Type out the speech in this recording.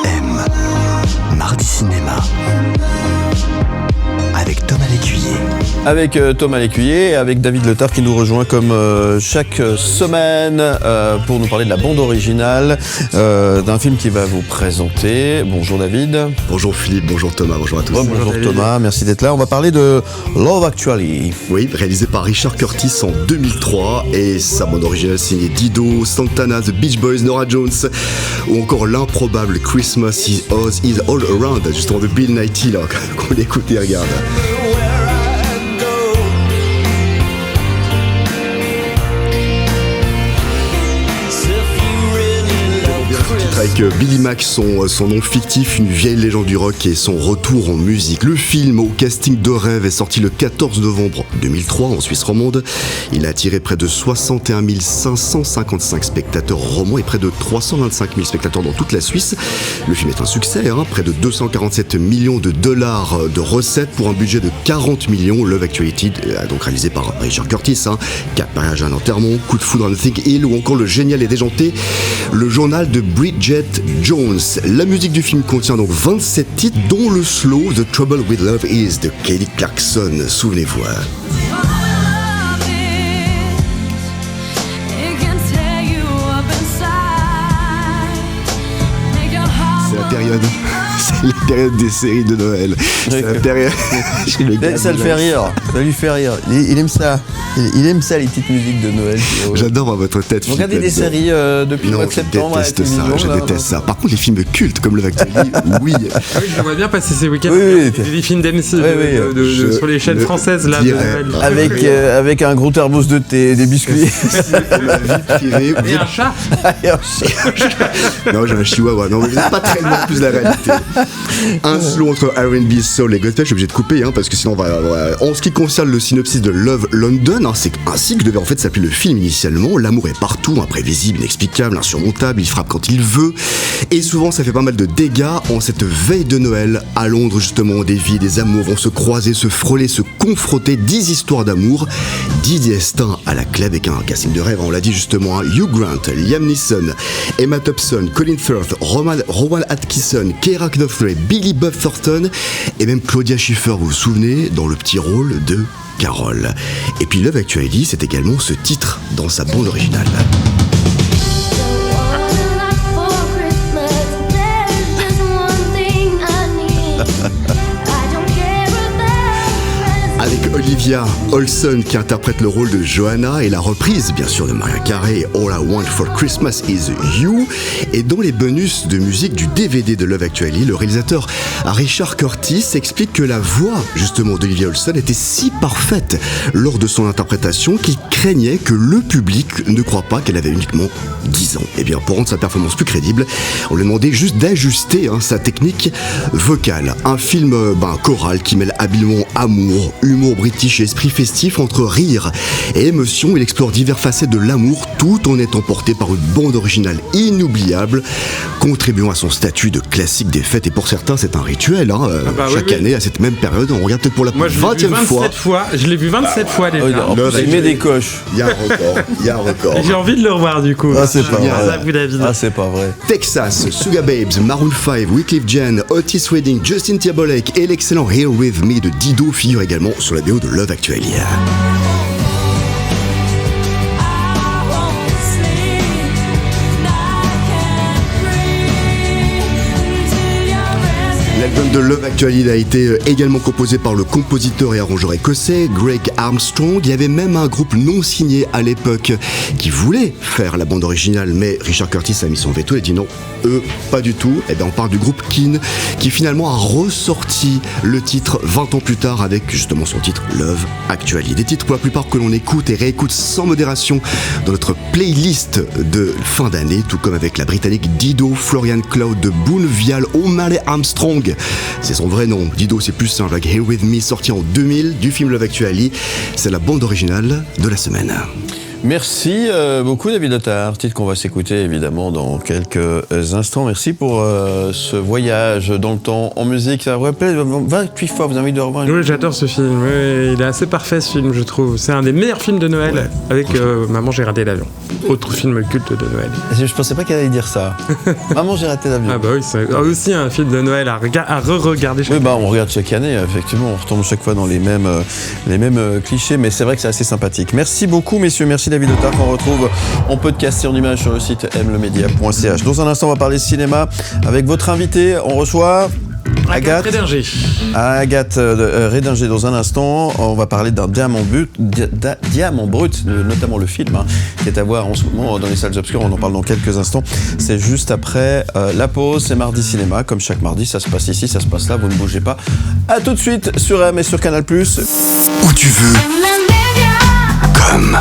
M. Mardi Cinéma. Avec Thomas Lécuyer. Avec Thomas Lécuyer et avec David Letard qui nous rejoint comme chaque semaine pour nous parler de la bande originale d'un film qu'il va vous présenter. Bonjour David. Bonjour Philippe, bonjour Thomas, bonjour à tous. Bonjour Thomas, merci d'être là. On va parler de Love Actually. Oui, réalisé par Richard Curtis en 2003 et sa bande originale signée Dido, Santana, The Beach Boys, Norah Jones ou encore l'improbable Christmas is All Around, justement de Bill Nighy là, qu'on écoute et regarde. Avec Billy Mack, son nom fictif, une vieille légende du rock et son retour en musique. Le film au casting de rêve est sorti le 14 novembre 2003 en Suisse romande. Il a attiré près de 61 555 spectateurs romans et près de 325 000 spectateurs dans toute la Suisse. Le film est un succès, près de 247 millions de dollars de recettes pour un budget de 40 millions. Love Actually, donc réalisé par Richard Curtis, 4 mariages à un enterrement, Coup de foudre à Notting Hill ou encore le génial et déjanté Le journal de Bridget Jones. La musique du film contient donc 27 titres dont le slow The Trouble with Love Is de Kelly Clarkson, souvenez-vous. C'est la période des séries de Noël. C'est la période. Ça le fait rire. Ça lui fait rire. Il aime ça. Il aime ça, les petites musiques de Noël. J'adore votre tête. Vous regardez des séries depuis le mois de septembre. Je déteste ça. Par contre, les films cultes comme Love Actually, oui. Je vois bien passer ces week-ends. Des films d'MC sur les chaînes françaises là. Avec un gros thermos de thé, des biscuits. Et un chat. Non, j'ai un chihuahua. Non, mais vous n'êtes pas très loin plus de la réalité. Un slow entre R&B, soul et gospel. Je suis obligé de couper parce que sinon on va. En ce qui concerne le synopsis de Love London, c'est ainsi que devait en fait s'appeler le film initialement. L'amour est partout, imprévisible, inexplicable, insurmontable. Il frappe quand il veut et souvent ça fait pas mal de dégâts. En cette veille de Noël à Londres, justement, des vies, des amours vont se croiser, se frôler, se confronter. 10 histoires d'amour, 10 destins à la clé avec un casting de rêve. On l'a dit justement, Hugh Grant, Liam Neeson, Emma Thompson, Colin Firth, Rowan Atkinson, Keira Knightley, Billy Bob Thornton et même Claudia Schiffer, vous vous souvenez, dans le petit rôle de Carole. Et puis Love Actually, c'est également ce titre dans sa bande originale. Avec Olivia Olson qui interprète le rôle de Johanna et la reprise bien sûr de Mariah Carey, All I Want for Christmas Is You. Et dans les bonus de musique du DVD de Love Actually, le réalisateur Richard Curtis explique que la voix justement d'Olivia Olson était si parfaite lors de son interprétation qu'il craignait que le public ne croit pas qu'elle avait uniquement 10 ans. Et bien pour rendre sa performance plus crédible, on lui demandait juste d'ajuster sa technique vocale. Un film choral qui mêle habilement amour, humour british et esprit festif. Entre rire et émotion, il explore diverses facettes de l'amour tout en étant porté par une bande originale inoubliable, contribuant à son statut de classique des fêtes. Et pour certains, c'est un rituel. Chaque année, à cette même période, on regarde peut-être pour la 20e fois. Je l'ai vu 27 fois déjà. En plus, il met des coches. Il y a un record. J'ai envie de le revoir du coup. C'est pas vrai. C'est pas vrai. Texas, Sugar Babes, Maroon 5, Wyclef Jean, Otis Redding, Justin Timberlake et l'excellent Here With Me de Dido figurent également sur la BO de Love Actually. L'album de Love Actually a été également composé par le compositeur et arrangeur écossais Greg Armstrong. Il y avait même un groupe non signé à l'époque qui voulait faire la bande originale, mais Richard Curtis a mis son veto et a dit non, eux, pas du tout. Et bien on parle du groupe Keane qui finalement a ressorti le titre 20 ans plus tard avec justement son titre Love Actually. Des titres pour la plupart que l'on écoute et réécoute sans modération dans notre playlist de fin d'année, tout comme avec la britannique Dido, Florian Cloud de Boone Vial, O'Malley Armstrong. C'est son vrai nom. Dido, c'est plus simple. Avec Here With Me, sorti en 2000 du film Love Actually. C'est la bande originale de la semaine. Merci beaucoup David Letard, titre qu'on va s'écouter évidemment dans quelques instants. Merci pour ce voyage dans le temps en musique. Ça vous rappelle 28 fois, vous avez envie de revoir. Oui, j'adore ce film. Oui, il est assez parfait ce film, je trouve. C'est un des meilleurs films de Noël avec Maman j'ai raté l'avion. Autre film culte de Noël. Je pensais pas qu'elle allait dire ça. Maman j'ai raté l'avion. Ah bah oui, c'est aussi un film de Noël à re-regarder chaque année. Oui, on regarde chaque année, effectivement. On retombe chaque fois dans les mêmes clichés, mais c'est vrai que c'est assez sympathique. Merci beaucoup messieurs, merci David Letard qu'on retrouve en podcast et en image sur le site mlemedia.ch. Dans un instant, on va parler cinéma avec votre invité. On reçoit Agathe Rédinger. Agathe Rédinger dans un instant. On va parler d'un diamant brut, notamment le film, qui est à voir en ce moment dans les salles obscures. On en parle dans quelques instants. C'est juste après la pause. C'est Mardi Cinéma. Comme chaque mardi, ça se passe ici, ça se passe là. Vous ne bougez pas. À tout de suite sur M et sur Canal+. Où tu veux. Comme